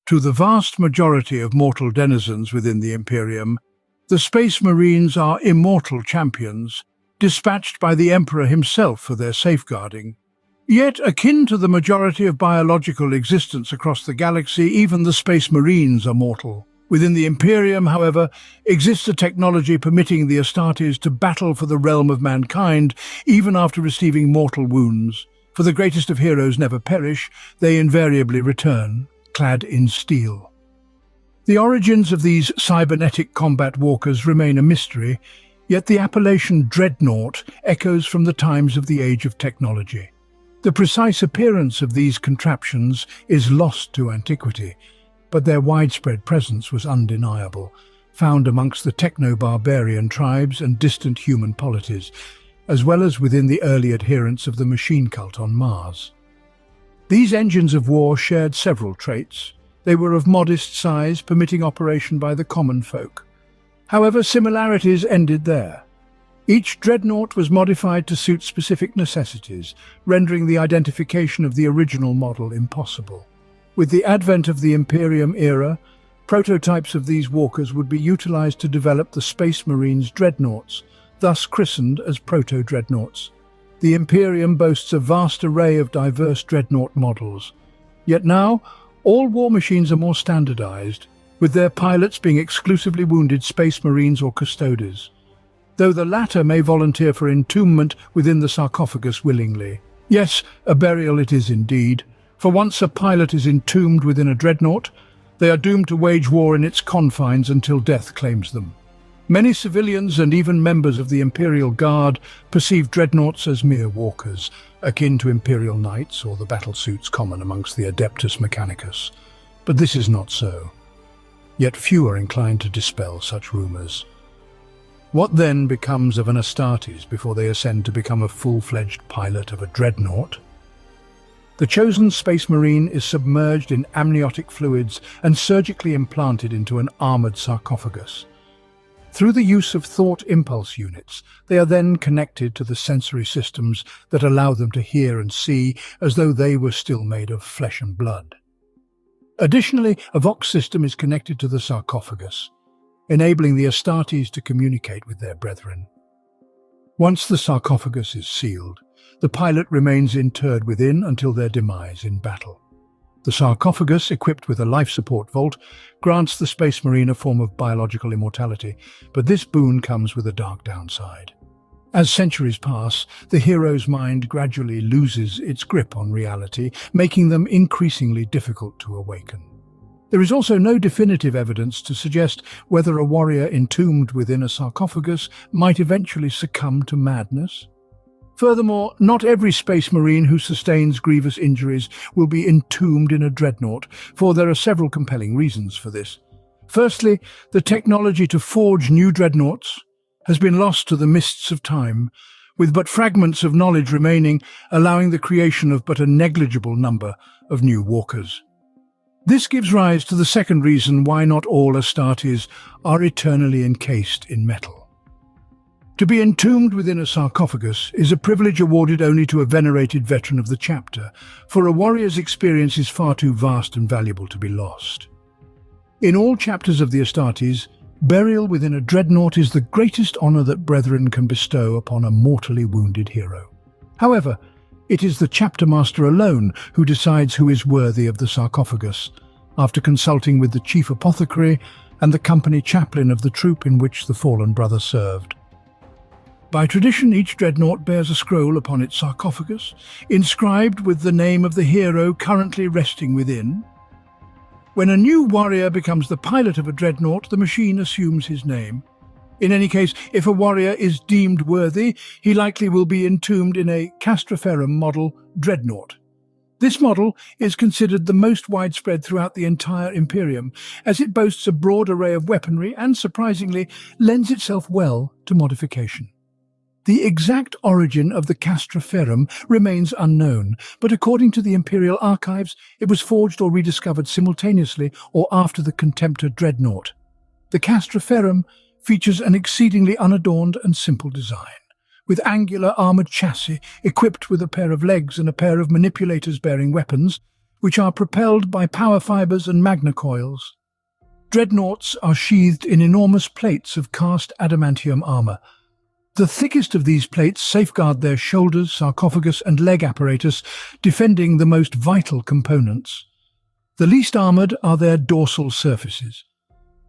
To the vast majority of mortal denizens within the Imperium, the Space Marines are immortal champions, dispatched by the Emperor himself for their safeguarding. Yet, akin to the majority of biological existence across the galaxy, even the Space Marines are mortal. Within the Imperium, however, exists a technology permitting the Astartes to battle for the realm of mankind, even after receiving mortal wounds. For the greatest of heroes never perish, they invariably return, clad in steel. The origins of these cybernetic combat walkers remain a mystery, yet the appellation Dreadnought echoes from the times of the Age of Technology. The precise appearance of these contraptions is lost to antiquity, but their widespread presence was undeniable, found amongst the techno-barbarian tribes and distant human polities, as well as within the early adherents of the machine cult on Mars. These engines of war shared several traits. They were of modest size, permitting operation by the common folk. However, similarities ended there. Each dreadnought was modified to suit specific necessities, rendering the identification of the original model impossible. With the advent of the Imperium era, prototypes of these walkers would be utilized to develop the Space Marines dreadnoughts, thus christened as proto-dreadnoughts. The Imperium boasts a vast array of diverse dreadnought models. Yet now, all war machines are more standardized, with their pilots being exclusively wounded Space Marines or Custodes, though the latter may volunteer for entombment within the sarcophagus willingly. Yes, a burial it is indeed, for once a pilot is entombed within a dreadnought, they are doomed to wage war in its confines until death claims them. Many civilians and even members of the Imperial Guard perceive dreadnoughts as mere walkers, akin to Imperial Knights or the battlesuits common amongst the Adeptus Mechanicus. But this is not so. Yet few are inclined to dispel such rumours. What then becomes of an Astartes before they ascend to become a full-fledged pilot of a dreadnought? The chosen Space Marine is submerged in amniotic fluids and surgically implanted into an armoured sarcophagus. Through the use of thought impulse units, they are then connected to the sensory systems that allow them to hear and see as though they were still made of flesh and blood. Additionally, a Vox system is connected to the sarcophagus, enabling the Astartes to communicate with their brethren. Once the sarcophagus is sealed, the pilot remains interred within until their demise in battle. The sarcophagus, equipped with a life support vault, grants the Space Marine a form of biological immortality, but this boon comes with a dark downside. As centuries pass, the hero's mind gradually loses its grip on reality, making them increasingly difficult to awaken. There is also no definitive evidence to suggest whether a warrior entombed within a sarcophagus might eventually succumb to madness. Furthermore, not every Space Marine who sustains grievous injuries will be entombed in a dreadnought, for there are several compelling reasons for this. Firstly, the technology to forge new dreadnoughts has been lost to the mists of time, with but fragments of knowledge remaining, allowing the creation of but a negligible number of new walkers. This gives rise to the second reason why not all Astartes are eternally encased in metal. To be entombed within a sarcophagus is a privilege awarded only to a venerated veteran of the chapter, for a warrior's experience is far too vast and valuable to be lost. In all chapters of the Astartes, burial within a dreadnought is the greatest honour that brethren can bestow upon a mortally wounded hero. However, it is the chapter master alone who decides who is worthy of the sarcophagus, after consulting with the chief apothecary and the company chaplain of the troop in which the fallen brother served. By tradition, each dreadnought bears a scroll upon its sarcophagus, inscribed with the name of the hero currently resting within. When a new warrior becomes the pilot of a dreadnought, the machine assumes his name. In any case, if a warrior is deemed worthy, he likely will be entombed in a Castroferum model dreadnought. This model is considered the most widespread throughout the entire Imperium, as it boasts a broad array of weaponry and, surprisingly, lends itself well to modification. The exact origin of the Castroferum remains unknown, but according to the Imperial archives, it was forged or rediscovered simultaneously or after the Contemptor dreadnought. The Castroferum features an exceedingly unadorned and simple design, with angular armoured chassis equipped with a pair of legs and a pair of manipulators bearing weapons, which are propelled by power fibers and magna coils. Dreadnoughts are sheathed in enormous plates of cast adamantium armor. The thickest of these plates safeguard their shoulders, sarcophagus and leg apparatus, defending the most vital components. The least armoured are their dorsal surfaces.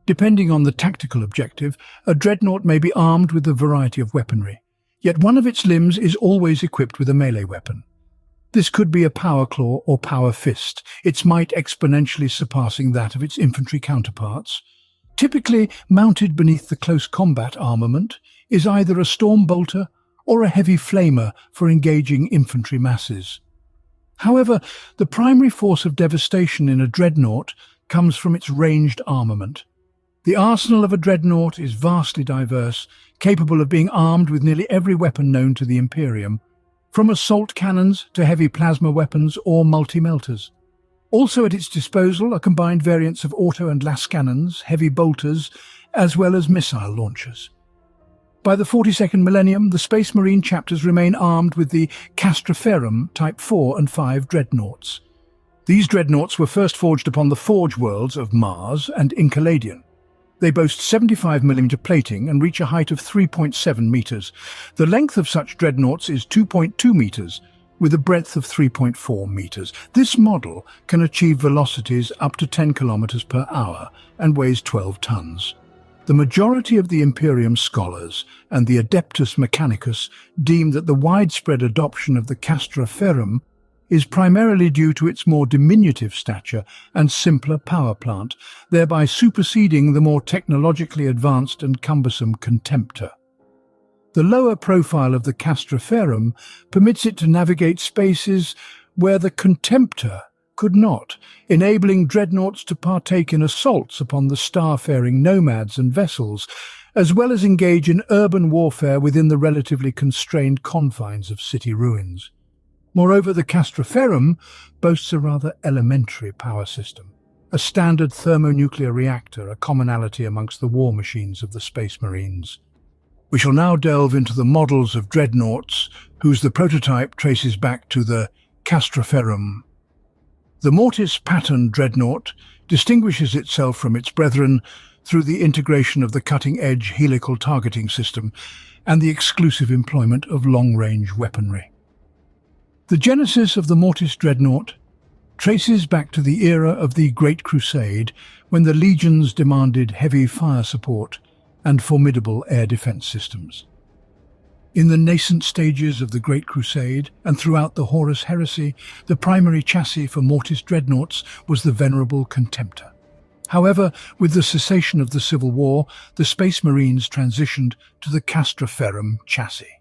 Depending on the tactical objective, a dreadnought may be armed with a variety of weaponry, yet one of its limbs is always equipped with a melee weapon. This could be a power claw or power fist, its might exponentially surpassing that of its infantry counterparts. Typically mounted beneath the close combat armament is either a storm bolter or a heavy flamer for engaging infantry masses. However, the primary force of devastation in a dreadnought comes from its ranged armament. The arsenal of a dreadnought is vastly diverse, capable of being armed with nearly every weapon known to the Imperium, from assault cannons to heavy plasma weapons or multi-melters. Also at its disposal are combined variants of auto and las cannons, heavy bolters, as well as missile launchers. By the 42nd millennium, the Space Marine chapters remain armed with the Castroferum Type 4 and 5 dreadnoughts. These dreadnoughts were first forged upon the forge worlds of Mars and Enceladion. They boast 75mm plating and reach a height of 3.7 meters. The length of such dreadnoughts is 2.2 meters, with a breadth of 3.4 meters. This model can achieve velocities up to 10 kilometers per hour and weighs 12 tons. The majority of the Imperium scholars and the Adeptus Mechanicus deem that the widespread adoption of the Castra Ferrum is primarily due to its more diminutive stature and simpler power plant, thereby superseding the more technologically advanced and cumbersome Contemptor. The lower profile of the Castra Ferrum permits it to navigate spaces where the Contemptor could not, enabling dreadnoughts to partake in assaults upon the star-faring nomads and vessels, as well as engage in urban warfare within the relatively constrained confines of city ruins. Moreover, the Castra Ferrum boasts a rather elementary power system, a standard thermonuclear reactor, a commonality amongst the war machines of the Space Marines. We shall now delve into the models of dreadnoughts, whose the prototype traces back to the Castra Ferrum. The Mortis pattern dreadnought distinguishes itself from its brethren through the integration of the cutting-edge helical targeting system and the exclusive employment of long-range weaponry. The genesis of the Mortis dreadnought traces back to the era of the Great Crusade, when the legions demanded heavy fire support and formidable air defense systems. In the nascent stages of the Great Crusade and throughout the Horus Heresy, the primary chassis for Mortis dreadnoughts was the venerable Contemptor. However, with the cessation of the Civil War, the Space Marines transitioned to the Castra Ferrum chassis.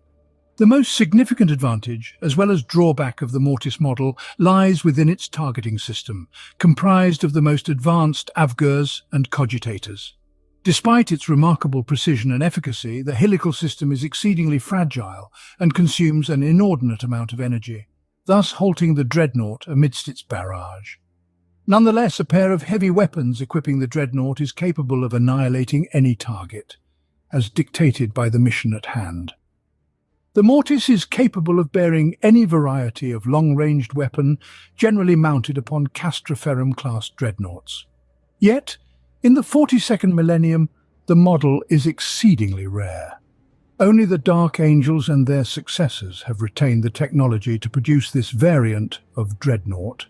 The most significant advantage, as well as drawback of the Mortis model, lies within its targeting system, comprised of the most advanced Avgurs and Cogitators. Despite its remarkable precision and efficacy, the helical system is exceedingly fragile and consumes an inordinate amount of energy, thus halting the dreadnought amidst its barrage. Nonetheless, a pair of heavy weapons equipping the dreadnought is capable of annihilating any target, as dictated by the mission at hand. The Mortis is capable of bearing any variety of long-ranged weapon generally mounted upon Castra Ferrum-class dreadnoughts. Yet, in the 42nd millennium, the model is exceedingly rare. Only the Dark Angels and their successors have retained the technology to produce this variant of dreadnought.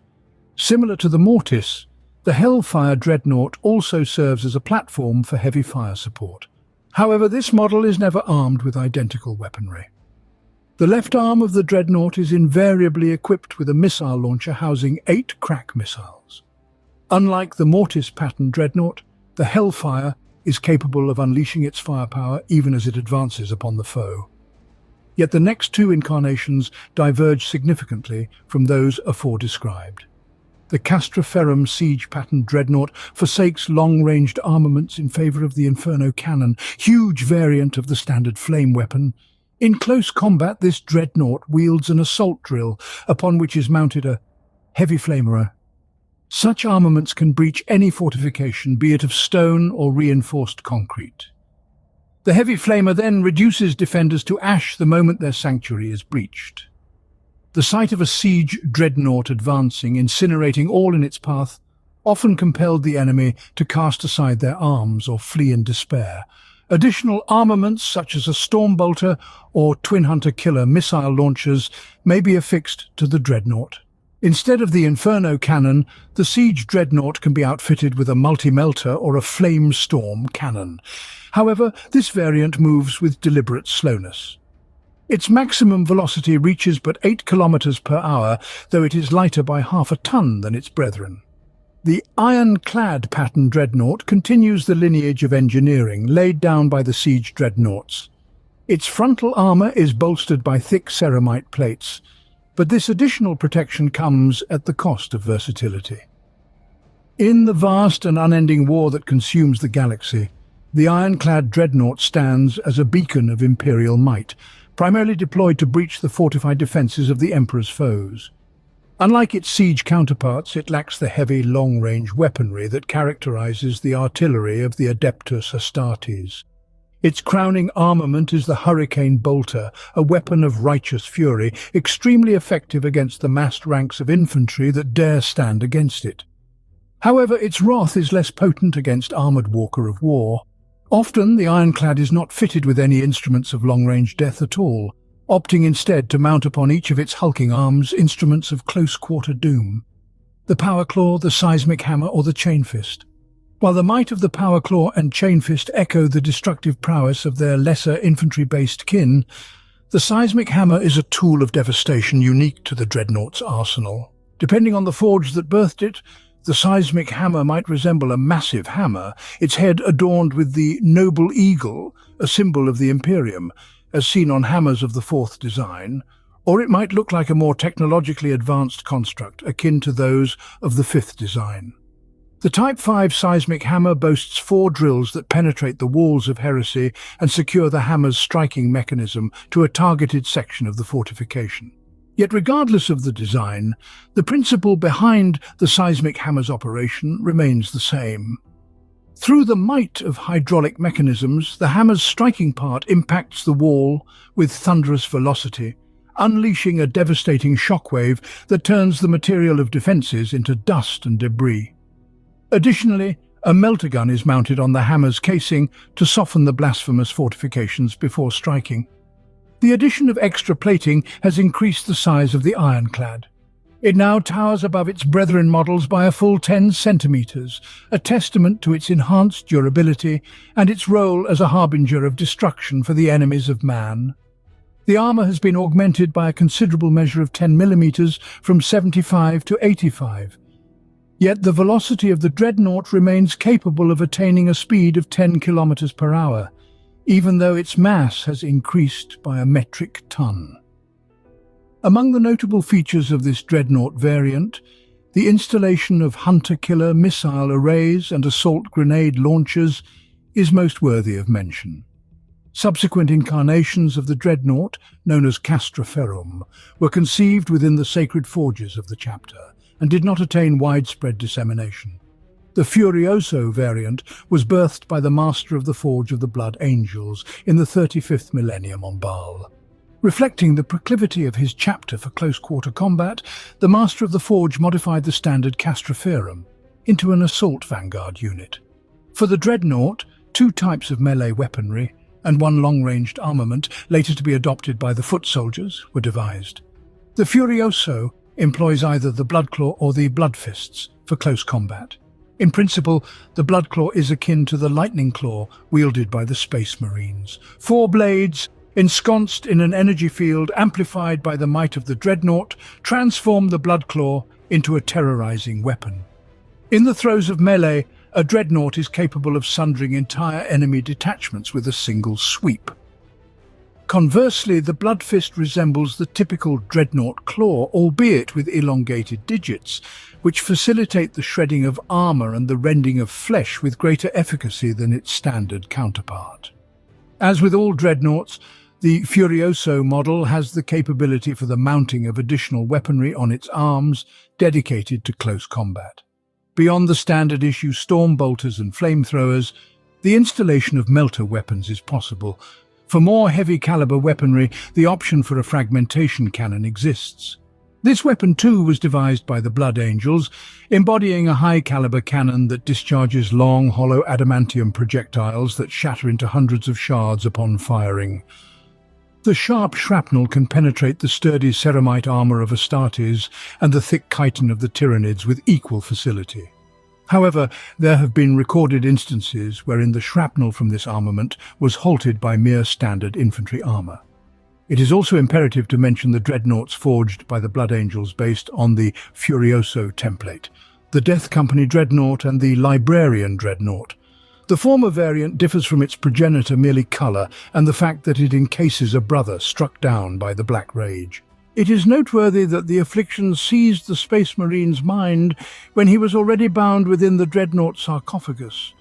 Similar to the Mortis, the Hellfire dreadnought also serves as a platform for heavy fire support. However, this model is never armed with identical weaponry. The left arm of the dreadnought is invariably equipped with a missile launcher housing 8 crack missiles. Unlike the Mortis pattern dreadnought, the Hellfire is capable of unleashing its firepower even as it advances upon the foe. Yet the next two incarnations diverge significantly from those aforedescribed. The Castra Ferrum siege pattern dreadnought forsakes long-ranged armaments in favor of the Inferno cannon, huge variant of the standard flame weapon. In close combat, this dreadnought wields an assault drill upon which is mounted a heavy flamer. Such armaments can breach any fortification, be it of stone or reinforced concrete. The heavy flamer then reduces defenders to ash the moment their sanctuary is breached. The sight of a siege dreadnought advancing, incinerating all in its path, often compelled the enemy to cast aside their arms or flee in despair. Additional armaments, such as a Stormbolter or Twin Hunter Killer missile launchers, may be affixed to the dreadnought. Instead of the Inferno cannon, the siege dreadnought can be outfitted with a multi-melter or a flame storm cannon. However, this variant moves with deliberate slowness. Its maximum velocity reaches but 8 kilometers per hour, though it is lighter by half a ton than its brethren. The ironclad pattern dreadnought continues the lineage of engineering laid down by the siege dreadnoughts. Its frontal armor is bolstered by thick ceramite plates, but this additional protection comes at the cost of versatility. In the vast and unending war that consumes the galaxy, the ironclad dreadnought stands as a beacon of imperial might, primarily deployed to breach the fortified defenses of the Emperor's foes. Unlike its siege counterparts, it lacks the heavy, long-range weaponry that characterizes the artillery of the Adeptus Astartes. Its crowning armament is the Hurricane Bolter, a weapon of righteous fury, extremely effective against the massed ranks of infantry that dare stand against it. However, its wrath is less potent against armoured Walker of War. Often, the ironclad is not fitted with any instruments of long-range death at all, opting instead to mount upon each of its hulking arms instruments of close-quarter doom. The Power Claw, the Seismic Hammer, or the Chain Fist. While the might of the Power Claw and Chain Fist echo the destructive prowess of their lesser infantry-based kin, the Seismic Hammer is a tool of devastation unique to the Dreadnought's arsenal. Depending on the forge that birthed it, the Seismic Hammer might resemble a massive hammer, its head adorned with the Noble Eagle, a symbol of the Imperium, as seen on hammers of the fourth design, or it might look like a more technologically advanced construct akin to those of the fifth design. The Type 5 Seismic Hammer boasts 4 drills that penetrate the walls of heresy and secure the hammer's striking mechanism to a targeted section of the fortification. Yet regardless of the design, the principle behind the Seismic Hammer's operation remains the same. Through the might of hydraulic mechanisms, the hammer's striking part impacts the wall with thunderous velocity, unleashing a devastating shockwave that turns the material of defences into dust and debris. Additionally, a melter gun is mounted on the hammer's casing to soften the blasphemous fortifications before striking. The addition of extra plating has increased the size of the ironclad. It now towers above its brethren models by a full 10 centimeters, a testament to its enhanced durability and its role as a harbinger of destruction for the enemies of man. The armor has been augmented by a considerable measure of 10 millimeters from 75 to 85. Yet the velocity of the Dreadnought remains capable of attaining a speed of 10 kilometers per hour, even though its mass has increased by a metric ton. Among the notable features of this Dreadnought variant, the installation of hunter-killer missile arrays and assault grenade launchers is most worthy of mention. Subsequent incarnations of the Dreadnought, known as Castra Ferrum, were conceived within the sacred forges of the chapter and did not attain widespread dissemination. The Furioso variant was birthed by the Master of the Forge of the Blood Angels in the 35th millennium on Baal. Reflecting the proclivity of his chapter for close-quarter combat, the Master of the Forge modified the standard Castra Ferrum into an assault vanguard unit. For the Dreadnought, 2 types of melee weaponry and 1 long-ranged armament, later to be adopted by the foot soldiers, were devised. The Furioso employs either the Bloodclaw or the Bloodfists for close combat. In principle, the Bloodclaw is akin to the Lightning Claw wielded by the Space Marines. 4 blades, ensconced in an energy field amplified by the might of the Dreadnought, transform the Bloodclaw into a terrorizing weapon. In the throes of melee, a Dreadnought is capable of sundering entire enemy detachments with a single sweep. Conversely, the Bloodfist resembles the typical Dreadnought claw, albeit with elongated digits, which facilitate the shredding of armor and the rending of flesh with greater efficacy than its standard counterpart. As with all Dreadnoughts, the Furioso model has the capability for the mounting of additional weaponry on its arms dedicated to close combat. Beyond the standard issue Stormbolters and flamethrowers, the installation of melter weapons is possible. For more heavy-caliber weaponry, the option for a fragmentation cannon exists. This weapon too was devised by the Blood Angels, embodying a high-caliber cannon that discharges long, hollow adamantium projectiles that shatter into hundreds of shards upon firing. The sharp shrapnel can penetrate the sturdy ceramite armor of Astartes and the thick chitin of the Tyranids with equal facility. However, there have been recorded instances wherein the shrapnel from this armament was halted by mere standard infantry armor. It is also imperative to mention the dreadnoughts forged by the Blood Angels based on the Furioso template, the Death Company Dreadnought and the Librarian Dreadnought. The former variant differs from its progenitor merely colour and the fact that it encases a brother struck down by the Black Rage. It is noteworthy that the affliction seized the Space Marine's mind when he was already bound within the Dreadnought sarcophagus,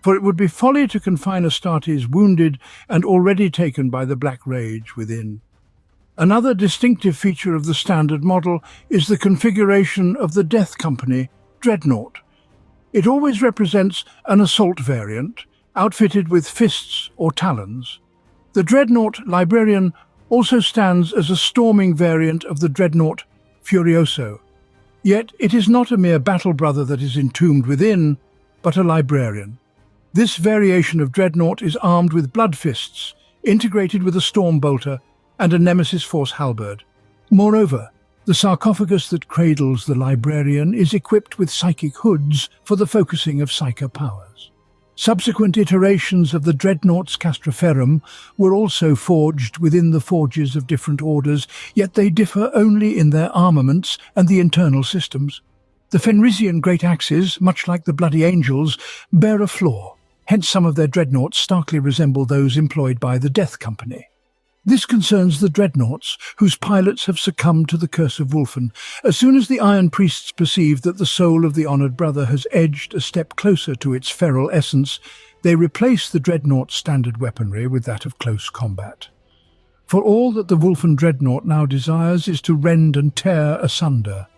for it would be folly to confine Astartes wounded and already taken by the Black Rage within. Another distinctive feature of the standard model is the configuration of the Death Company Dreadnought. It always represents an assault variant, outfitted with fists or talons. The Dreadnought Librarian also stands as a storming variant of the Dreadnought Furioso. Yet it is not a mere battle brother that is entombed within, but a librarian. This variation of Dreadnought is armed with blood fists, integrated with a storm bolter and a Nemesis Force halberd. Moreover, the sarcophagus that cradles the librarian is equipped with psychic hoods for the focusing of psycho powers. Subsequent iterations of the Dreadnought's Castroferum were also forged within the forges of different orders, yet they differ only in their armaments and the internal systems. The Fenrisian Great Axes, much like the Bloody Angels, bear a flaw. Hence some of their dreadnoughts starkly resemble those employed by the Death Company. This concerns the dreadnoughts, whose pilots have succumbed to the curse of Wulfen. As soon as the Iron Priests perceive that the soul of the honoured brother has edged a step closer to its feral essence, they replace the dreadnought's standard weaponry with that of close combat. For all that the Wulfen dreadnought now desires is to rend and tear asunder.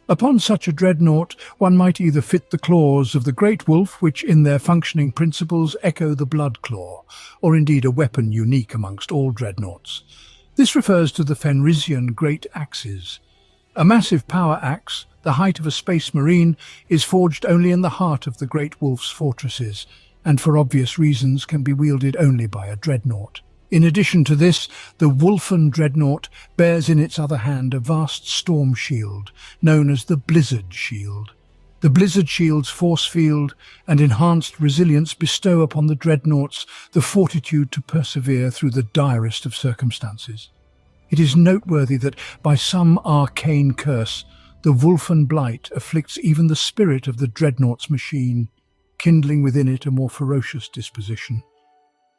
Upon such a dreadnought, one might either fit the claws of the Great Wolf, which in their functioning principles echo the Blood Claw, or indeed a weapon unique amongst all dreadnoughts. This refers to the Fenrisian Great Axes. A massive power axe, the height of a space marine, is forged only in the heart of the Great Wolf's fortresses, and for obvious reasons can be wielded only by a dreadnought. In addition to this, the Wulfen dreadnought bears in its other hand a vast storm shield, known as the Blizzard Shield. The Blizzard Shield's force field and enhanced resilience bestow upon the dreadnoughts the fortitude to persevere through the direst of circumstances. It is noteworthy that, by some arcane curse, the Wulfen blight afflicts even the spirit of the dreadnought's machine, kindling within it a more ferocious disposition.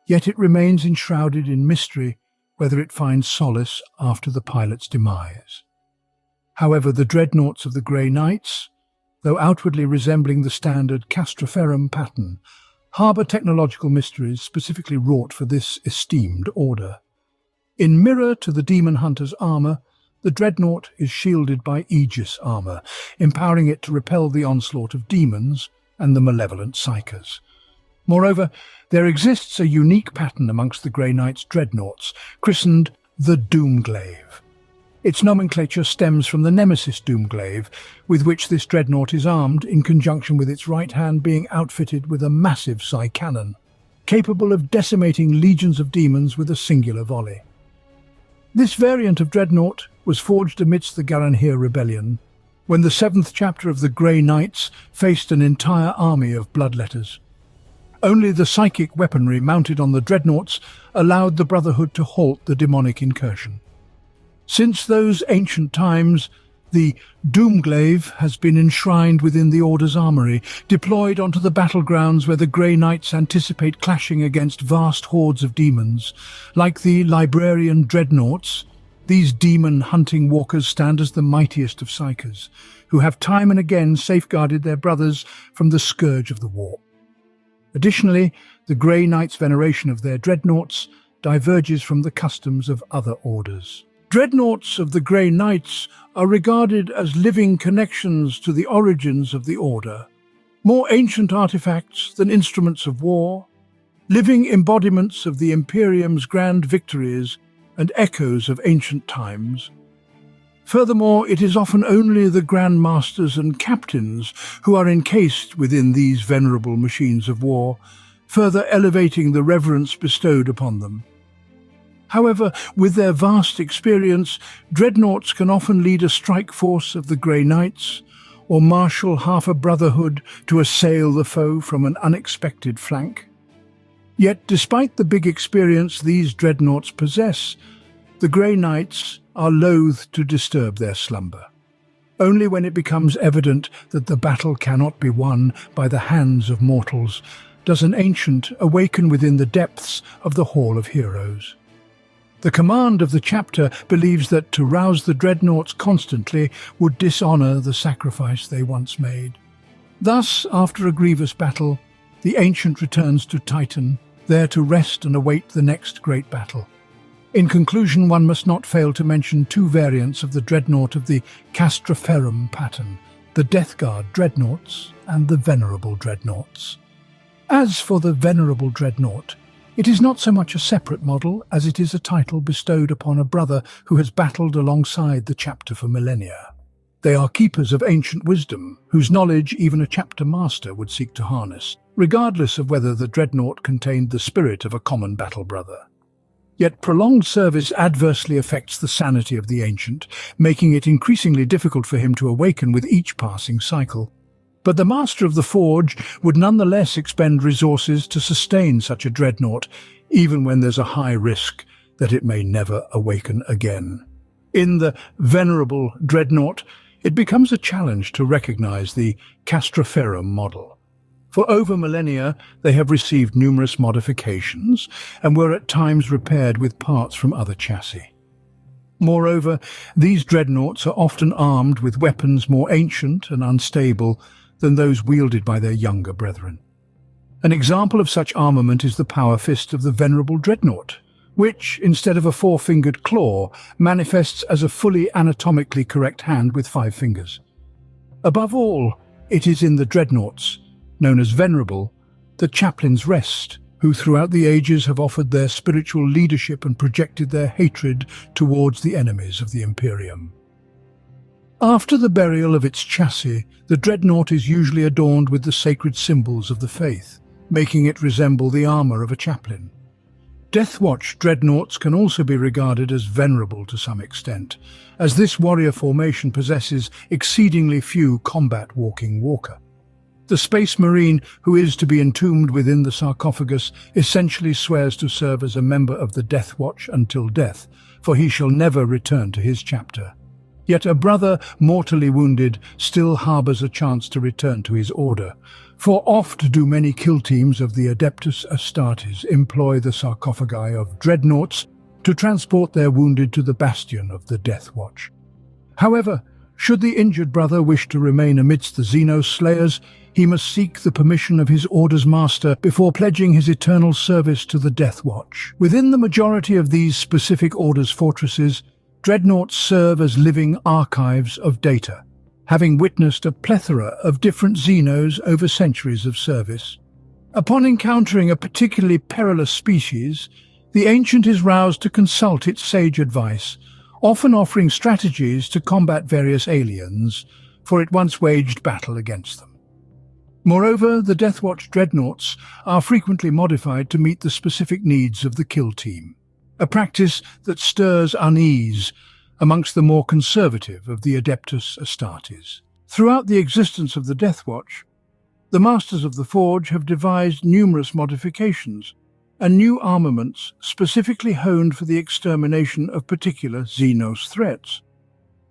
Yet it remains enshrouded in mystery whether it finds solace after the pilot's demise. However, the dreadnoughts of the Grey Knights, though outwardly resembling the standard Castroferum pattern, harbour technological mysteries specifically wrought for this esteemed order. In mirror to the Demon Hunter's armour, the dreadnought is shielded by Aegis armour, empowering it to repel the onslaught of demons and the malevolent psychers. Moreover, there exists a unique pattern amongst the Grey Knight's dreadnoughts, christened the Doomglaive. Its nomenclature stems from the Nemesis Doomglaive, with which this dreadnought is armed, in conjunction with its right hand being outfitted with a massive psi cannon, capable of decimating legions of demons with a singular volley. This variant of dreadnought was forged amidst the Garanhir rebellion, when the 7th chapter of the Grey Knights faced an entire army of bloodletters. Only the psychic weaponry mounted on the dreadnoughts allowed the Brotherhood to halt the demonic incursion. Since those ancient times, the Doomglaive has been enshrined within the Order's armoury, deployed onto the battlegrounds where the Grey Knights anticipate clashing against vast hordes of demons. Like the Librarian dreadnoughts, these demon-hunting walkers stand as the mightiest of psychers, who have time and again safeguarded their brothers from the scourge of the warp. Additionally, the Grey Knights' veneration of their dreadnoughts diverges from the customs of other orders. Dreadnoughts of the Grey Knights are regarded as living connections to the origins of the Order, more ancient artifacts than instruments of war, living embodiments of the Imperium's grand victories and echoes of ancient times. Furthermore, it is often only the Grand Masters and Captains who are encased within these venerable machines of war, further elevating the reverence bestowed upon them. However, with their vast experience, dreadnoughts can often lead a strike force of the Grey Knights, or marshal half a brotherhood to assail the foe from an unexpected flank. Yet, despite the big experience these dreadnoughts possess, the Grey Knights are loath to disturb their slumber. Only when it becomes evident that the battle cannot be won by the hands of mortals does an ancient awaken within the depths of the Hall of Heroes. The command of the chapter believes that to rouse the dreadnoughts constantly would dishonour the sacrifice they once made. Thus, after a grievous battle, the ancient returns to Titan, there to rest and await the next great battle. In conclusion, one must not fail to mention two variants of the dreadnought of the Castroferum pattern, the Death Guard dreadnoughts and the Venerable dreadnoughts. As for the Venerable dreadnought, it is not so much a separate model as it is a title bestowed upon a brother who has battled alongside the chapter for millennia. They are keepers of ancient wisdom, whose knowledge even a chapter master would seek to harness, regardless of whether the dreadnought contained the spirit of a common battle brother. Yet prolonged service adversely affects the sanity of the ancient, making it increasingly difficult for him to awaken with each passing cycle. But the Master of the Forge would nonetheless expend resources to sustain such a dreadnought, even when there's a high risk that it may never awaken again. In the Venerable dreadnought, it becomes a challenge to recognize the Castroferum model. For over millennia, they have received numerous modifications and were at times repaired with parts from other chassis. Moreover, these dreadnoughts are often armed with weapons more ancient and unstable than those wielded by their younger brethren. An example of such armament is the power fist of the Venerable dreadnought, which, instead of a four-fingered claw, manifests as a fully anatomically correct hand with 5 fingers. Above all, it is in the dreadnoughts, known as Venerable, that chaplains rest, who throughout the ages have offered their spiritual leadership and projected their hatred towards the enemies of the Imperium. After the burial of its chassis, the dreadnought is usually adorned with the sacred symbols of the faith, making it resemble the armour of a chaplain. Deathwatch dreadnoughts can also be regarded as venerable to some extent, as this warrior formation possesses exceedingly few combat-walking walker. The Space Marine who is to be entombed within the sarcophagus essentially swears to serve as a member of the Deathwatch until death, for he shall never return to his chapter. Yet a brother mortally wounded still harbours a chance to return to his order, for oft do many kill teams of the Adeptus Astartes employ the sarcophagi of dreadnoughts to transport their wounded to the bastion of the Deathwatch. However, should the injured brother wish to remain amidst the Xenos slayers, he must seek the permission of his order's master before pledging his eternal service to the Deathwatch. Within the majority of these specific order's fortresses, dreadnoughts serve as living archives of data, having witnessed a plethora of different Xenos over centuries of service. Upon encountering a particularly perilous species, the Ancient is roused to consult its sage advice, often offering strategies to combat various aliens, for it once waged battle against them. Moreover, the Deathwatch dreadnoughts are frequently modified to meet the specific needs of the kill team, a practice that stirs unease amongst the more conservative of the Adeptus Astartes. Throughout the existence of the Deathwatch, the Masters of the Forge have devised numerous modifications and new armaments specifically honed for the extermination of particular Xenos threats.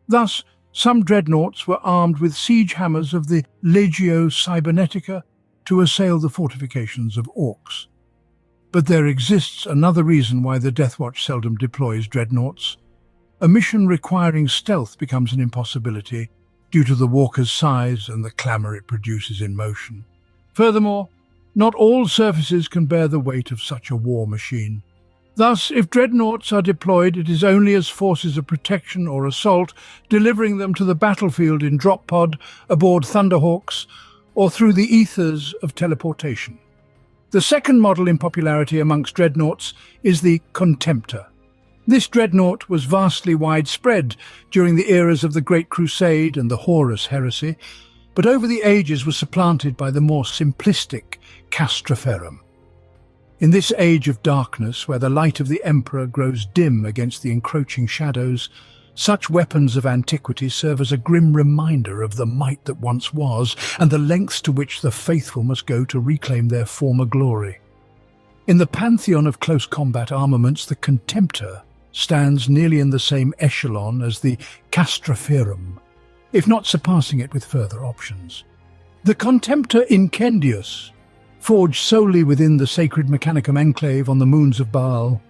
Thus, some dreadnoughts were armed with siege hammers of the Legio Cybernetica to assail the fortifications of orcs. But there exists another reason why the Deathwatch seldom deploys dreadnoughts. A mission requiring stealth becomes an impossibility due to the walker's size and the clamour it produces in motion. Furthermore, not all surfaces can bear the weight of such a war machine. Thus, if dreadnoughts are deployed, it is only as forces of protection or assault, delivering them to the battlefield in drop pod, aboard Thunderhawks, or through the ethers of teleportation. The second model in popularity amongst dreadnoughts is the Contemptor. This dreadnought was vastly widespread during the eras of the Great Crusade and the Horus heresy, but over the ages was supplanted by the more simplistic castraferum. In this age of darkness, where the light of the Emperor grows dim against the encroaching shadows, such weapons of antiquity serve as a grim reminder of the might that once was and the lengths to which the faithful must go to reclaim their former glory. In the pantheon of close combat armaments, the Contemptor stands nearly in the same echelon as the castraferum, if not surpassing it with further options. The Contemptor Incendius, forged solely within the sacred Mechanicum enclave on the moons of Baal,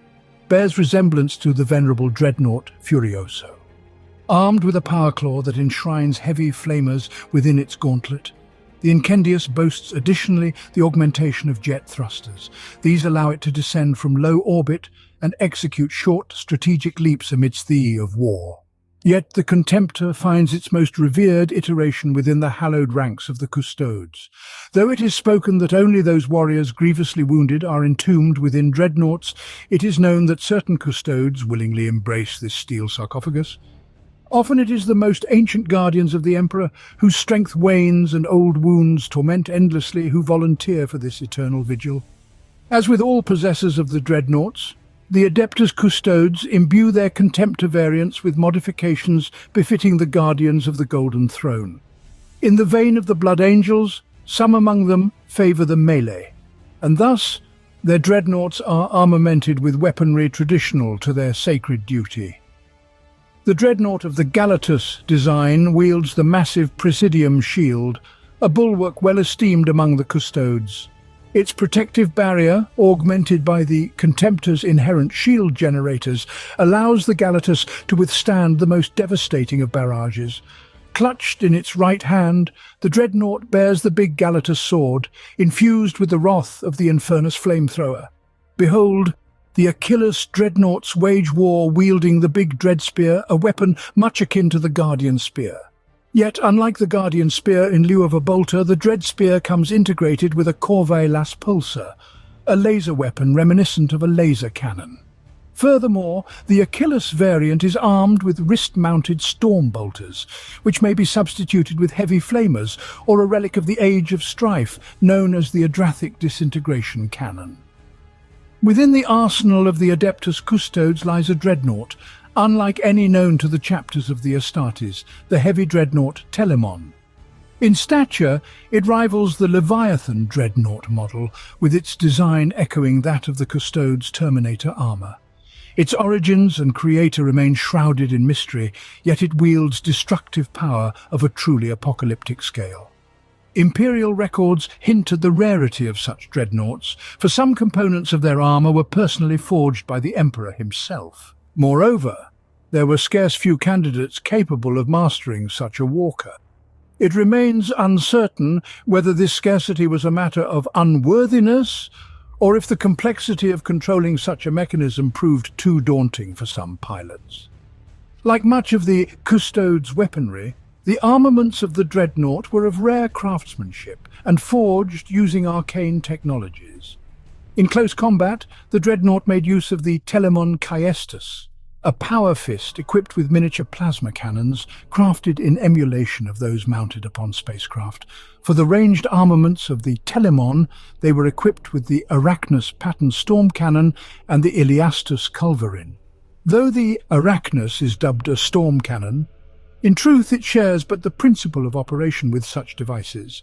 bears resemblance to the venerable Dreadnought Furioso. Armed with a power claw that enshrines heavy flamers within its gauntlet, the Incendius boasts additionally the augmentation of jet thrusters. These allow it to descend from low orbit and execute short strategic leaps amidst the eve of war. Yet the Contemptor finds its most revered iteration within the hallowed ranks of the Custodes. Though it is spoken that only those warriors grievously wounded are entombed within dreadnoughts, it is known that certain Custodes willingly embrace this steel sarcophagus. Often it is the most ancient guardians of the Emperor, whose strength wanes and old wounds torment endlessly, who volunteer for this eternal vigil. As with all possessors of the dreadnoughts, the Adeptus Custodes imbue their Contemptor variants with modifications befitting the guardians of the Golden Throne. In the vein of the Blood Angels, some among them favour the melee, and thus their dreadnoughts are armamented with weaponry traditional to their sacred duty. The dreadnought of the Galatus design wields the massive Presidium shield, a bulwark well esteemed among the Custodes. Its protective barrier, augmented by the Contemptor's inherent shield generators, allows the Galatus to withstand the most devastating of barrages. Clutched in its right hand, the dreadnought bears the big Galatus sword, infused with the wrath of the Infernus flamethrower. Behold, the Achilles dreadnoughts wage war wielding the big dreadspear, a weapon much akin to the Guardian Spear. Yet, unlike the Guardian Spear in lieu of a bolter, the Dread Spear comes integrated with a Corvae Las Pulsar, a laser weapon reminiscent of a laser cannon. Furthermore, the Achilles variant is armed with wrist-mounted storm bolters, which may be substituted with heavy flamers or a relic of the Age of Strife known as the Adrathic Disintegration Cannon. Within the arsenal of the Adeptus Custodes lies a dreadnought, unlike any known to the chapters of the Astartes, the heavy dreadnought Telemon. In stature, it rivals the Leviathan dreadnought model, with its design echoing that of the Custodes' Terminator armor. Its origins and creator remain shrouded in mystery, yet it wields destructive power of a truly apocalyptic scale. Imperial records hint at the rarity of such dreadnoughts, for some components of their armor were personally forged by the Emperor himself. Moreover, there were scarce few candidates capable of mastering such a walker. It remains uncertain whether this scarcity was a matter of unworthiness, or if the complexity of controlling such a mechanism proved too daunting for some pilots. Like much of the Custodes' weaponry, the armaments of the dreadnought were of rare craftsmanship and forged using arcane technologies. In close combat, the dreadnought made use of the Telemon Caestus, a power fist equipped with miniature plasma cannons crafted in emulation of those mounted upon spacecraft. For the ranged armaments of the Telemon, they were equipped with the Arachnus pattern storm cannon and the Iliastus culverin. Though the Arachnus is dubbed a storm cannon, in truth it shares but the principle of operation with such devices.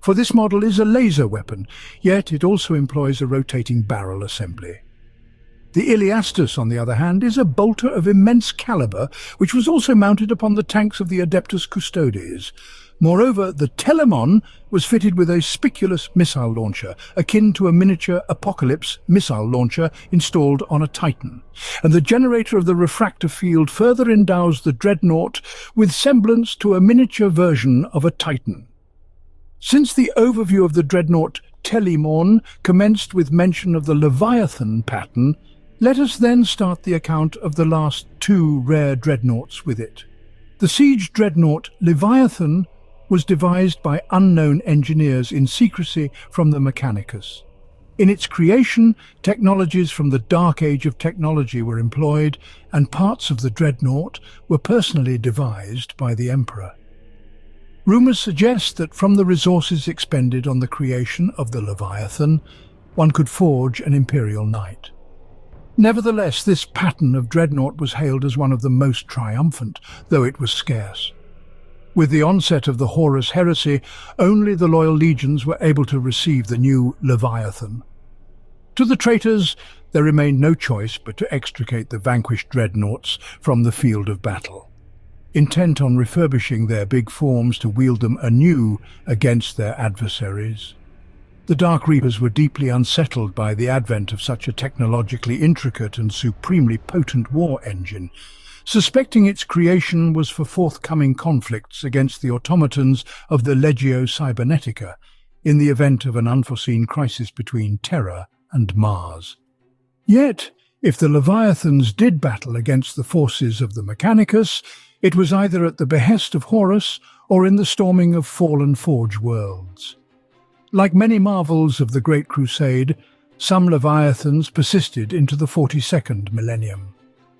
For this model is a laser weapon, yet it also employs a rotating barrel assembly. The Iliastus, on the other hand, is a bolter of immense caliber, which was also mounted upon the tanks of the Adeptus Custodes. Moreover, the Telemon was fitted with a spiculous missile launcher, akin to a miniature Apocalypse missile launcher installed on a Titan, and the generator of the refractor field further endows the dreadnought with semblance to a miniature version of a Titan. Since the overview of the dreadnought Telemon commenced with mention of the Leviathan pattern, let us then start the account of the last two rare dreadnoughts with it. The siege dreadnought Leviathan was devised by unknown engineers in secrecy from the Mechanicus. In its creation, technologies from the dark age of technology were employed, and parts of the Dreadnought were personally devised by the Emperor. Rumors suggest that from the resources expended on the creation of the Leviathan, one could forge an Imperial Knight. Nevertheless, this pattern of Dreadnought was hailed as one of the most triumphant, though it was scarce. With the onset of the Horus heresy, only the loyal legions were able to receive the new Leviathan. To the traitors, there remained no choice but to extricate the vanquished Dreadnoughts from the field of battle. Intent on refurbishing their big forms to wield them anew against their adversaries. The Dark Reapers were deeply unsettled by the advent of such a technologically intricate and supremely potent war engine, suspecting its creation was for forthcoming conflicts against the automatons of the Legio Cybernetica in the event of an unforeseen crisis between Terra and Mars. Yet, if the Leviathans did battle against the forces of the Mechanicus, it was either at the behest of Horus or in the storming of fallen Forge worlds. Like many marvels of the Great Crusade, some Leviathans persisted into the 42nd millennium.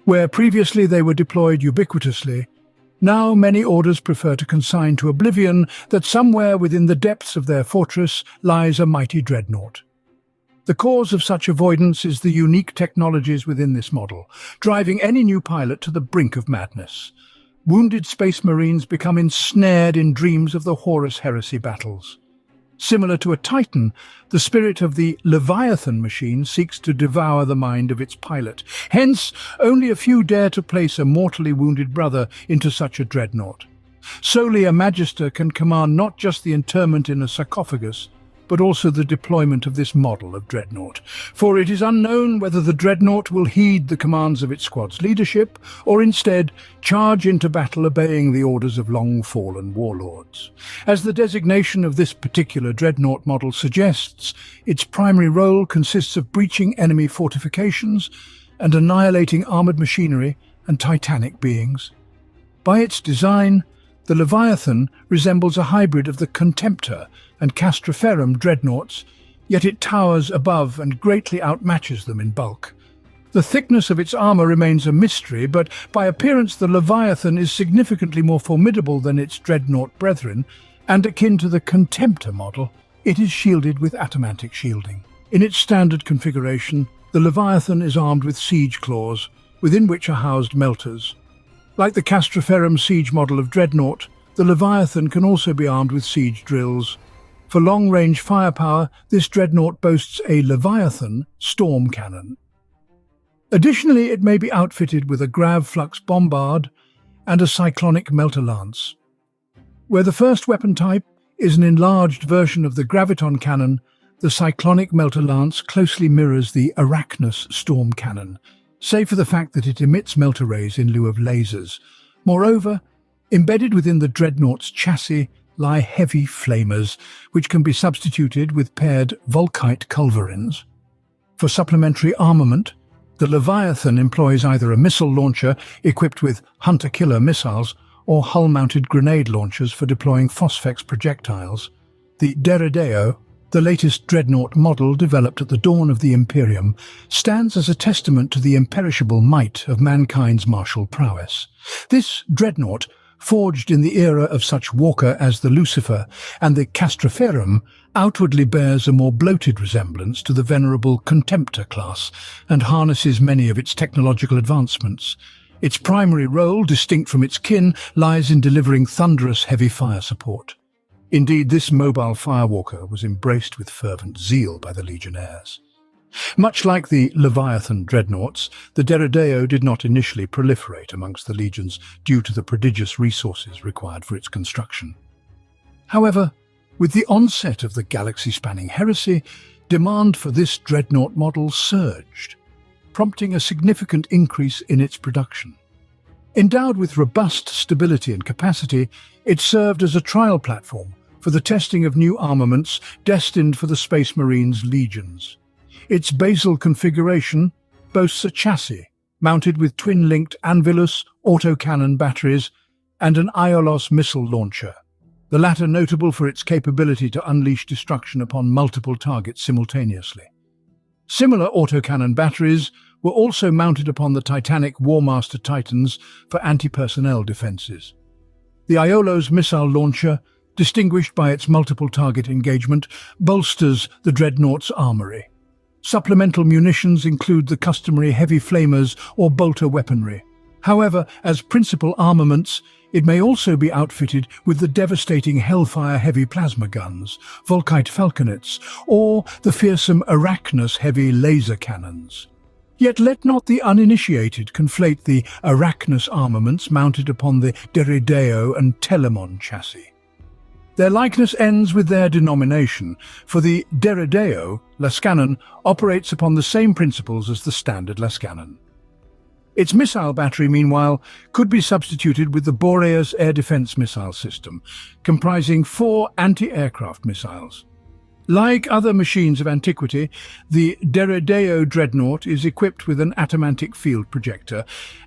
Where previously they were deployed ubiquitously, now many orders prefer to consign to oblivion that somewhere within the depths of their fortress lies a mighty dreadnought. The cause of such avoidance is the unique technologies within this model, driving any new pilot to the brink of madness. Wounded Space Marines become ensnared in dreams of the Horus Heresy battles. Similar to a Titan, the spirit of the Leviathan machine seeks to devour the mind of its pilot. Hence, only a few dare to place a mortally wounded brother into such a dreadnought. Solely a Magister can command not just the interment in a sarcophagus, but also the deployment of this model of dreadnought. For it is unknown whether the dreadnought will heed the commands of its squad's leadership, or instead charge into battle obeying the orders of long-fallen warlords. As the designation of this particular dreadnought model suggests, its primary role consists of breaching enemy fortifications and annihilating armoured machinery and titanic beings. By its design, the Leviathan resembles a hybrid of the Contemptor and Castroferum dreadnoughts, yet it towers above and greatly outmatches them in bulk. The thickness of its armour remains a mystery, but by appearance the Leviathan is significantly more formidable than its dreadnought brethren, and akin to the Contemptor model, it is shielded with atomantic shielding. In its standard configuration, the Leviathan is armed with siege claws, within which are housed melters. Like the Castroferum siege model of Dreadnought, the Leviathan can also be armed with siege drills. For long-range firepower, this Dreadnought boasts a Leviathan storm cannon. Additionally, it may be outfitted with a Grav Flux Bombard and a Cyclonic Melter Lance. Where the first weapon type is an enlarged version of the Graviton cannon, the Cyclonic Melter Lance closely mirrors the Arachnus storm cannon, save for the fact that it emits melter rays in lieu of lasers. Moreover, embedded within the Dreadnought's chassis lie heavy flamers, which can be substituted with paired Volkite culverins. For supplementary armament, the Leviathan employs either a missile launcher equipped with hunter-killer missiles or hull-mounted grenade launchers for deploying Phosphex projectiles. The Dreadnought, the latest dreadnought model developed at the dawn of the Imperium, stands as a testament to the imperishable might of mankind's martial prowess. This dreadnought, forged in the era of such walker as the Lucifer and the Castroferum, outwardly bears a more bloated resemblance to the venerable Contemptor class and harnesses many of its technological advancements. Its primary role, distinct from its kin, lies in delivering thunderous heavy fire support. Indeed, this mobile firewalker was embraced with fervent zeal by the legionnaires. Much like the Leviathan dreadnoughts, the Dreadnought did not initially proliferate amongst the legions due to the prodigious resources required for its construction. However, with the onset of the galaxy-spanning heresy, demand for this dreadnought model surged, prompting a significant increase in its production. Endowed with robust stability and capacity, it served as a trial platform for the testing of new armaments destined for the Space Marines' legions. Its basal configuration boasts a chassis mounted with twin-linked Anvilus autocannon batteries and an Aiolos missile launcher, the latter notable for its capability to unleash destruction upon multiple targets simultaneously. Similar autocannon batteries were also mounted upon the Titanic War Master Titans for anti-personnel defences. The Iolo's missile launcher, distinguished by its multiple target engagement, bolsters the Dreadnought's armoury. Supplemental munitions include the customary heavy flamers or bolter weaponry. However, as principal armaments, it may also be outfitted with the devastating Hellfire heavy plasma guns, Volkite falconets, or the fearsome Arachnus heavy laser cannons. Yet let not the uninitiated conflate the Arachnus armaments mounted upon the Derideo and Telemon chassis. Their likeness ends with their denomination, for the Derideo lascannon operates upon the same principles as the standard lascannon. Its missile battery, meanwhile, could be substituted with the Boreas air defense missile system, comprising 4 anti-aircraft missiles. Like other machines of antiquity, the Derideo Dreadnought is equipped with an atomantic field projector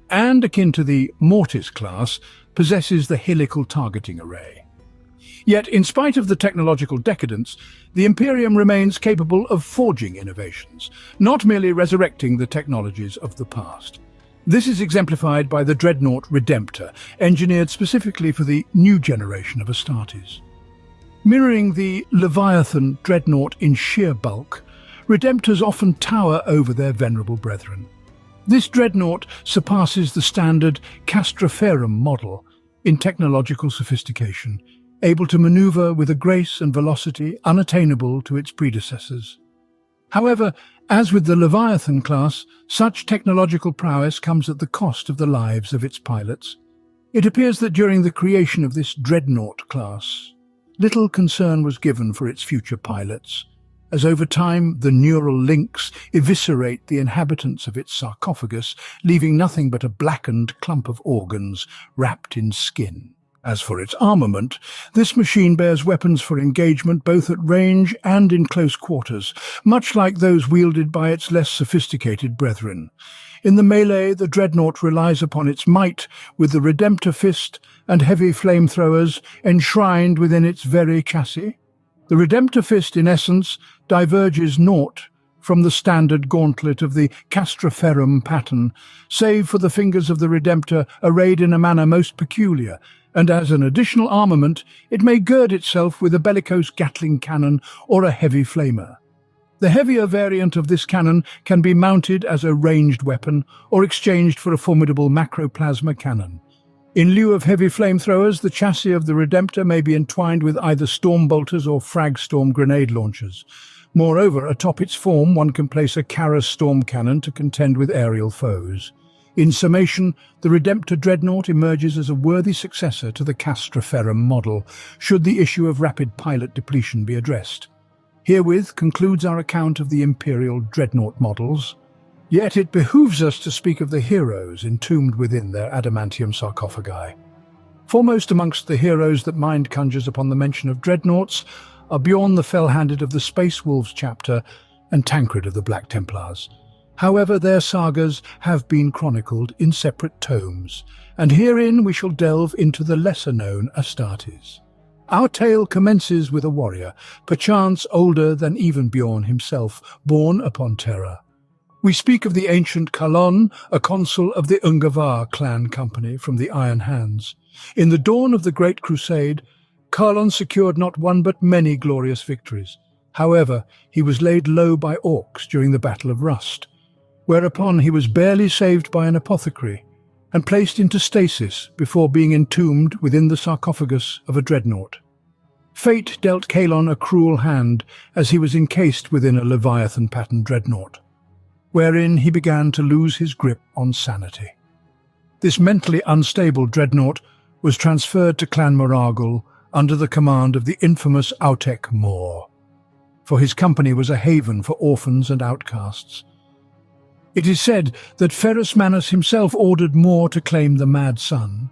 and, akin to the Mortis class, possesses the helical targeting array. Yet, in spite of the technological decadence, the Imperium remains capable of forging innovations, not merely resurrecting the technologies of the past. This is exemplified by the Dreadnought Redemptor, engineered specifically for the new generation of Astartes. Mirroring the Leviathan Dreadnought in sheer bulk, Redemptors often tower over their venerable brethren. This Dreadnought surpasses the standard Castroferum model in technological sophistication, able to maneuver with a grace and velocity unattainable to its predecessors. However, as with the Leviathan class, such technological prowess comes at the cost of the lives of its pilots. It appears that during the creation of this Dreadnought class, little concern was given for its future pilots, as over time the neural links eviscerate the inhabitants of its sarcophagus, leaving nothing but a blackened clump of organs wrapped in skin. As for its armament, this machine bears weapons for engagement both at range and in close quarters, much like those wielded by its less sophisticated brethren. In the melee, the Dreadnought relies upon its might with the Redemptor Fist and heavy flamethrowers enshrined within its very chassis. The Redemptor Fist, in essence, diverges naught from the standard gauntlet of the Castroferum pattern, save for the fingers of the Redemptor arrayed in a manner most peculiar, and as an additional armament, it may gird itself with a bellicose Gatling cannon or a heavy flamer. The heavier variant of this cannon can be mounted as a ranged weapon or exchanged for a formidable macroplasma cannon. In lieu of heavy flamethrowers, the chassis of the Redemptor may be entwined with either storm bolters or fragstorm grenade launchers. Moreover, atop its form, one can place a Karas storm cannon to contend with aerial foes. In summation, the Redemptor Dreadnought emerges as a worthy successor to the Castroferum model, should the issue of rapid pilot depletion be addressed. Herewith concludes our account of the Imperial Dreadnought models. Yet it behooves us to speak of the heroes entombed within their adamantium sarcophagi. Foremost amongst the heroes that mind conjures upon the mention of Dreadnoughts are Bjorn the Fell-Handed of the Space Wolves chapter and Tancred of the Black Templars. However, their sagas have been chronicled in separate tomes, and herein we shall delve into the lesser-known Astartes. Our tale commences with a warrior, perchance older than even Bjorn himself, born upon Terra. We speak of the ancient Kalon, a consul of the Ungvar clan company from the Iron Hands. In the dawn of the Great Crusade, Kalon secured not one but many glorious victories. However, he was laid low by orcs during the Battle of Rust, whereupon he was barely saved by an apothecary and placed into stasis before being entombed within the sarcophagus of a dreadnought. Fate dealt Kalon a cruel hand as he was encased within a Leviathan-patterned dreadnought, wherein he began to lose his grip on sanity. This mentally unstable dreadnought was transferred to Clan Moragul under the command of the infamous Autek Mor, for his company was a haven for orphans and outcasts. It is said that Ferrus Manus himself ordered Mor to claim the Mad Sun.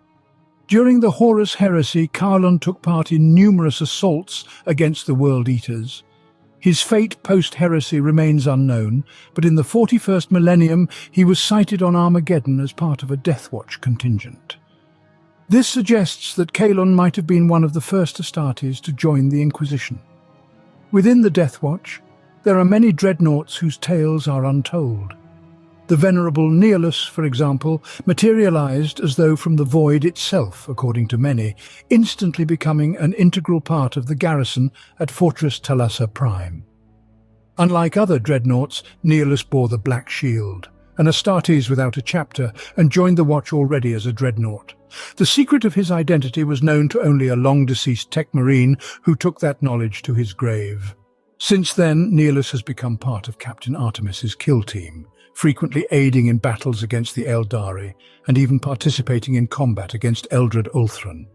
During the Horus Heresy, Kalon took part in numerous assaults against the World Eaters. His fate post-heresy remains unknown, but in the 41st millennium he was sighted on Armageddon as part of a Deathwatch contingent. This suggests that Kalon might have been one of the first Astartes to join the Inquisition. Within the Deathwatch, there are many dreadnoughts whose tales are untold. The venerable Nihilus, for example, materialized as though from the void itself, according to many, instantly becoming an integral part of the garrison at Fortress Thalassa Prime. Unlike other dreadnoughts, Nihilus bore the Black Shield, an Astartes without a chapter, and joined the Watch already as a dreadnought. The secret of his identity was known to only a long-deceased tech marine who took that knowledge to his grave. Since then, Nihilus has become part of Captain Artemis's kill team, frequently aiding in battles against the Eldari and even participating in combat against Eldred Ulthran.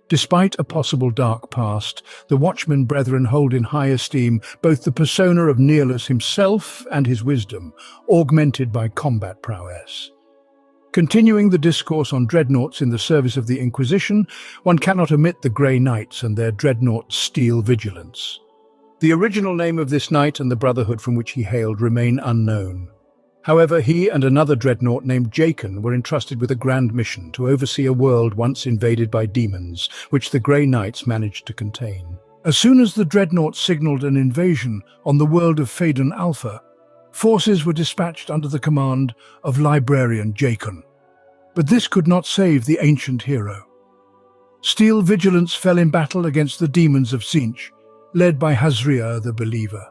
Despite a possible dark past, the Watchmen Brethren hold in high esteem both the persona of Nihilus himself and his wisdom, augmented by combat prowess. Continuing the discourse on dreadnoughts in the service of the Inquisition, one cannot omit the Grey Knights and their dreadnought Steel Vigilance. The original name of this knight and the brotherhood from which he hailed remain unknown. However, he and another dreadnought named Jacon were entrusted with a grand mission to oversee a world once invaded by demons, which the Grey Knights managed to contain. As soon as the dreadnought signaled an invasion on the world of Phaedon Alpha, forces were dispatched under the command of librarian Jacon. But this could not save the ancient hero. Steel Vigilance fell in battle against the demons of Tzeentch, led by Hazria the Believer.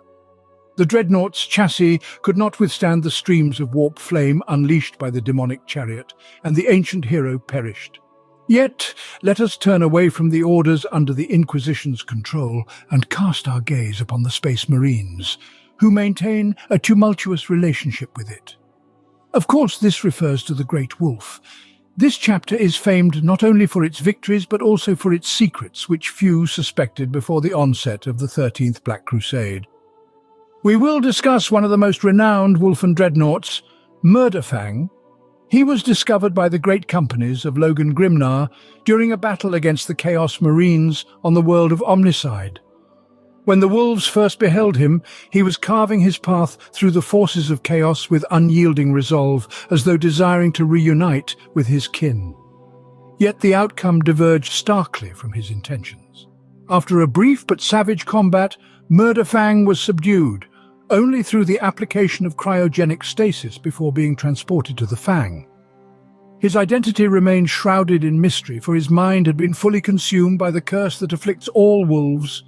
The dreadnought's chassis could not withstand the streams of warp flame unleashed by the demonic chariot, and the ancient hero perished. Yet, let us turn away from the orders under the Inquisition's control and cast our gaze upon the Space Marines, who maintain a tumultuous relationship with it. Of course, this refers to the Great Wolf. This chapter is famed not only for its victories but also for its secrets, which few suspected before the onset of the 13th Black Crusade. We will discuss one of the most renowned Wolfen dreadnoughts, Murderfang. He was discovered by the great companies of Logan Grimnar during a battle against the Chaos Marines on the world of Omnicide. When the wolves first beheld him, he was carving his path through the forces of chaos with unyielding resolve, as though desiring to reunite with his kin. Yet the outcome diverged starkly from his intentions. After a brief but savage combat, Murderfang was subdued, only through the application of cryogenic stasis before being transported to the Fang. His identity remained shrouded in mystery, for his mind had been fully consumed by the curse that afflicts all wolves.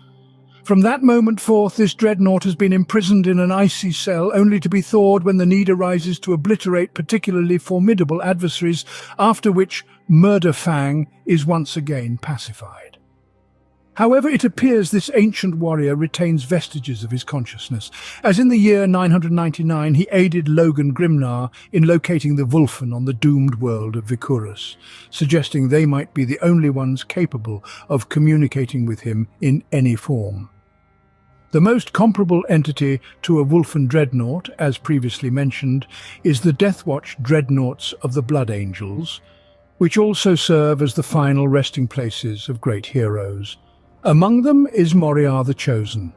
From that moment forth, this dreadnought has been imprisoned in an icy cell, only to be thawed when the need arises to obliterate particularly formidable adversaries, after which Murderfang is once again pacified. However, it appears this ancient warrior retains vestiges of his consciousness, as in the year 999 he aided Logan Grimnar in locating the Wolfen on the doomed world of Vicurus, suggesting they might be the only ones capable of communicating with him in any form. The most comparable entity to a Wolfen dreadnought, as previously mentioned, is the Deathwatch dreadnoughts of the Blood Angels, which also serve as the final resting places of great heroes. Among them is Moriar the Chosen.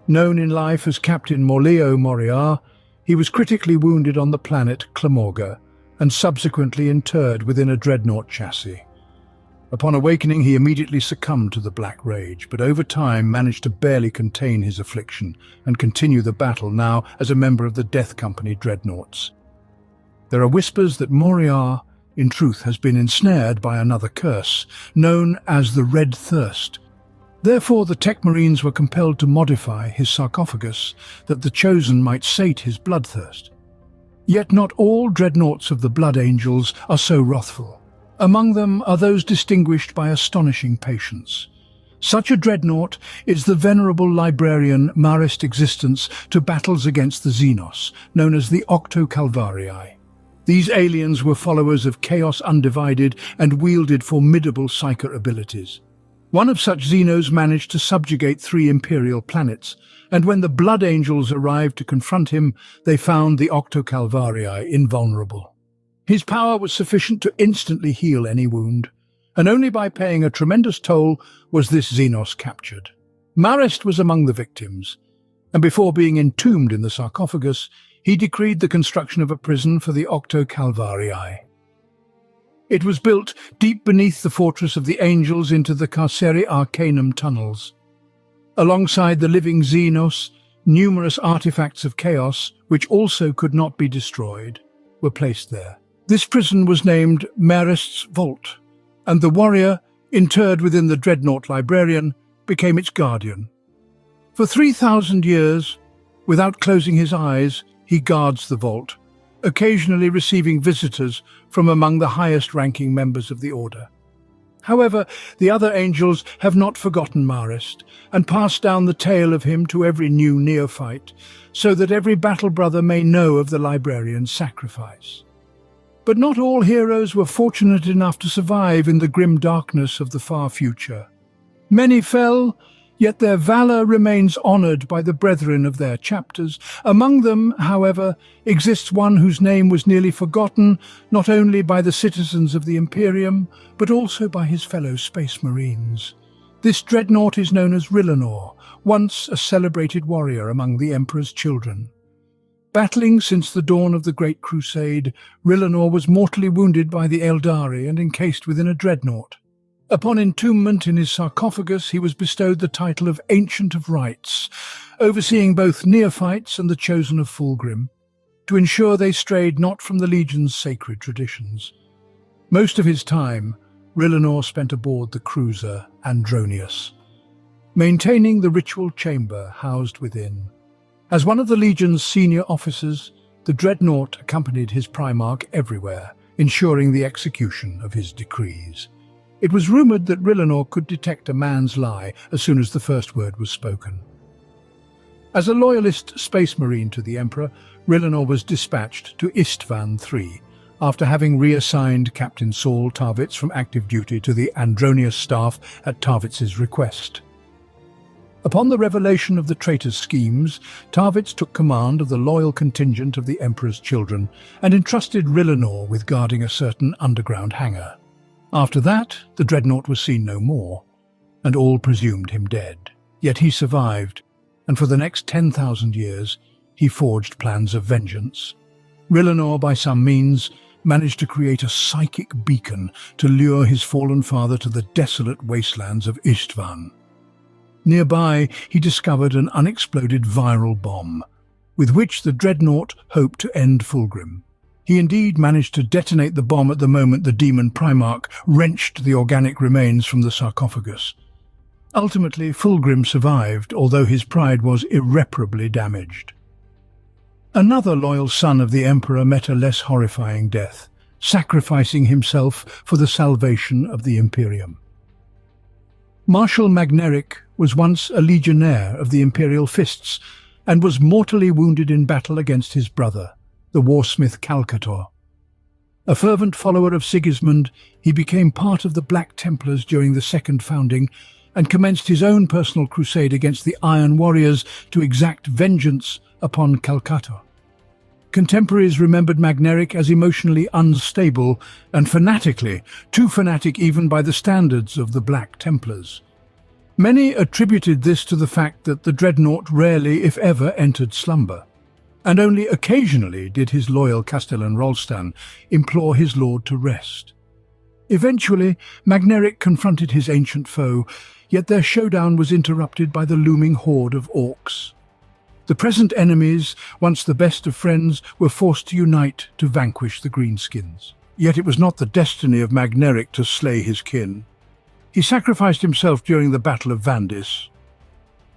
Known in life as Captain Morleo Moriar, he was critically wounded on the planet Clamorga and subsequently interred within a dreadnought chassis. Upon awakening, he immediately succumbed to the Black Rage, but over time managed to barely contain his affliction and continue the battle, now as a member of the Death Company dreadnoughts. There are whispers that Moriar, in truth, has been ensnared by another curse, known as the Red Thirst. Therefore, the Tech Marines were compelled to modify his sarcophagus that the Chosen might sate his bloodthirst. Yet not all dreadnoughts of the Blood Angels are so wrathful. Among them are those distinguished by astonishing patience. Such a dreadnought is the venerable librarian Marist Existence to battles against the Xenos, known as the Octo Calvarii. These aliens were followers of Chaos Undivided and wielded formidable psyker abilities. One of such Xenos managed to subjugate 3 Imperial planets, and when the Blood Angels arrived to confront him, they found the Octo Calvarii invulnerable. His power was sufficient to instantly heal any wound, and only by paying a tremendous toll was this Xenos captured. Marist was among the victims, and before being entombed in the sarcophagus, he decreed the construction of a prison for the Octo Calvarii. It was built deep beneath the Fortress of the Angels into the Carceri Arcanum tunnels. Alongside the living Xenos, Numerous artifacts of chaos, which also could not be destroyed, were placed there. This prison was named Marist's Vault, and the warrior, interred within the Dreadnought librarian, became its guardian. For 3,000 years, without closing his eyes, he guards the vault, occasionally receiving visitors from among the highest-ranking members of the Order. However, the other angels have not forgotten Marist and pass down the tale of him to every new neophyte, so that every battle brother may know of the librarian's sacrifice. But not all heroes were fortunate enough to survive in the grim darkness of the far future. Many fell, yet their valor remains honored by the brethren of their chapters. Among them, however, exists one whose name was nearly forgotten, not only by the citizens of the Imperium, but also by his fellow Space Marines. This dreadnought is known as Rillanor, once a celebrated warrior among the Emperor's children. Battling since the dawn of the Great Crusade, Rillanor was mortally wounded by the Eldari and encased within a dreadnought. Upon entombment in his sarcophagus, he was bestowed the title of Ancient of Rites, overseeing both neophytes and the chosen of Fulgrim, to ensure they strayed not from the Legion's sacred traditions. Most of his time, Rillanor spent aboard the cruiser Andronius, maintaining the ritual chamber housed within. As one of the Legion's senior officers, the Dreadnought accompanied his Primarch everywhere, ensuring the execution of his decrees. It was rumoured that Rillanor could detect a man's lie as soon as the first word was spoken. As a loyalist space marine to the Emperor, Rillanor was dispatched to Istvan III, after having reassigned Captain Saul Tarvitz from active duty to the Andronius staff at Tarvitz's request. Upon the revelation of the traitor's schemes, Tarvitz took command of the loyal contingent of the Emperor's children and entrusted Rillanor with guarding a certain underground hangar. After that, the dreadnought was seen no more, and all presumed him dead. Yet he survived, and for the next 10,000 years, he forged plans of vengeance. Rillanor, by some means, managed to create a psychic beacon to lure his fallen father to the desolate wastelands of Istvan. Nearby, he discovered an unexploded viral bomb, with which the dreadnought hoped to end Fulgrim. He indeed managed to detonate the bomb at the moment the demon Primarch wrenched the organic remains from the sarcophagus. Ultimately, Fulgrim survived, although his pride was irreparably damaged. Another loyal son of the Emperor met a less horrifying death, sacrificing himself for the salvation of the Imperium. Marshal Magneric was once a legionnaire of the Imperial Fists and was mortally wounded in battle against his brother, the warsmith Calcator. A fervent follower of Sigismund, he became part of the Black Templars during the Second Founding and commenced his own personal crusade against the Iron Warriors to exact vengeance upon Calcator. Contemporaries remembered Magneric as emotionally unstable and fanatically, too fanatic even by the standards of the Black Templars. Many attributed this to the fact that the dreadnought rarely, if ever, entered slumber, and only occasionally did his loyal Castellan Rolstan implore his lord to rest. Eventually, Magneric confronted his ancient foe, yet their showdown was interrupted by the looming horde of orcs. The present enemies, once the best of friends, were forced to unite to vanquish the Greenskins. Yet it was not the destiny of Magneric to slay his kin. He sacrificed himself during the Battle of Vandis.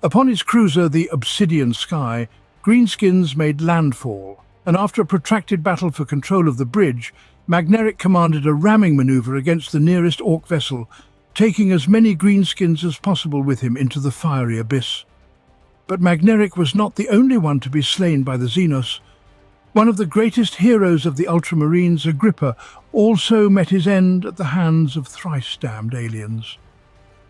Upon his cruiser, the Obsidian Sky, Greenskins made landfall, and after a protracted battle for control of the bridge, Magneric commanded a ramming maneuver against the nearest orc vessel, taking as many Greenskins as possible with him into the fiery abyss. But Magneric was not the only one to be slain by the Xenos. One of the greatest heroes of the Ultramarines, Agrippa, also met his end at the hands of thrice-damned aliens.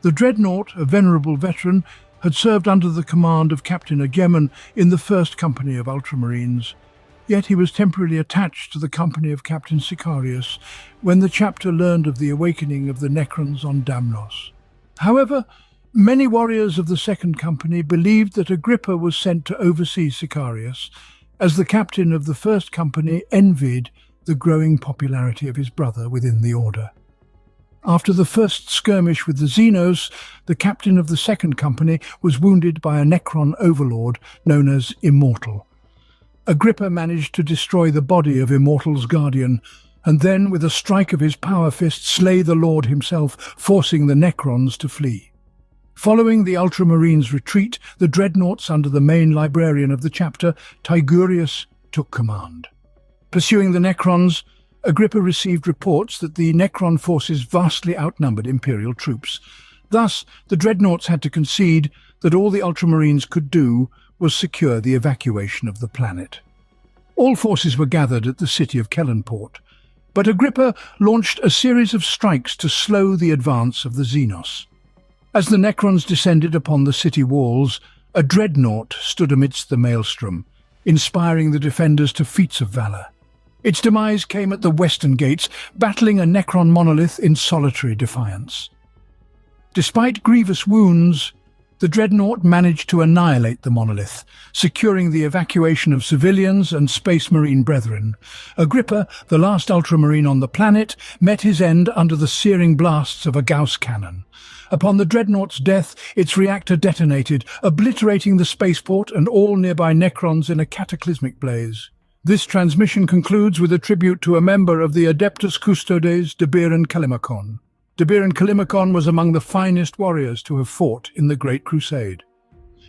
The Dreadnought, a venerable veteran, had served under the command of Captain Agemon in the First Company of Ultramarines. Yet he was temporarily attached to the company of Captain Sicarius when the chapter learned of the awakening of the Necrons on Damnos. However, many warriors of the Second Company believed that Agrippa was sent to oversee Sicarius, as the captain of the First Company envied the growing popularity of his brother within the Order. After the first skirmish with the Xenos, the captain of the second company was wounded by a Necron overlord known as Immortal. Agrippa managed to destroy the body of Immortal's guardian, and then, with a strike of his power fist, slay the Lord himself, forcing the Necrons to flee. Following the Ultramarines' retreat, the Dreadnoughts under the main librarian of the chapter, Tigurius, took command. Pursuing the Necrons, Agrippa received reports that the Necron forces vastly outnumbered Imperial troops. Thus, the Dreadnoughts had to concede that all the Ultramarines could do was secure the evacuation of the planet. All forces were gathered at the city of Kellenport, but Agrippa launched a series of strikes to slow the advance of the Xenos. As the Necrons descended upon the city walls, a Dreadnought stood amidst the maelstrom, inspiring the defenders to feats of valor. Its demise came at the western gates, battling a Necron monolith in solitary defiance. Despite grievous wounds, the Dreadnought managed to annihilate the monolith, securing the evacuation of civilians and Space Marine brethren. Agrippa, the last Ultramarine on the planet, met his end under the searing blasts of a Gauss cannon. Upon the Dreadnought's death, its reactor detonated, obliterating the spaceport and all nearby Necrons in a cataclysmic blaze. This transmission concludes with a tribute to a member of the Adeptus Custodes, Debiran Callimachon. Debiran Callimachon was among the finest warriors to have fought in the Great Crusade.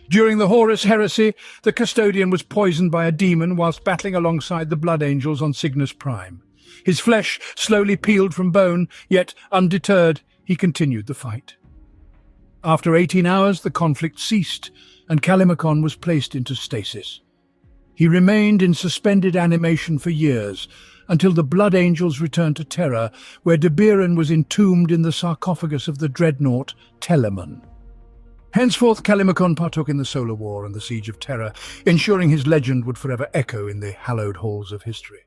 During the Horus Heresy, the Custodian was poisoned by a demon whilst battling alongside the Blood Angels on Cygnus Prime. His flesh slowly peeled from bone, yet undeterred, he continued the fight. After 18 hours, the conflict ceased, and Callimachon was placed into stasis. He remained in suspended animation for years, until the Blood Angels returned to Terra, where Debiran was entombed in the sarcophagus of the Dreadnought Telemon. Henceforth, Callimachon partook in the Solar War and the Siege of Terra, ensuring his legend would forever echo in the hallowed halls of history.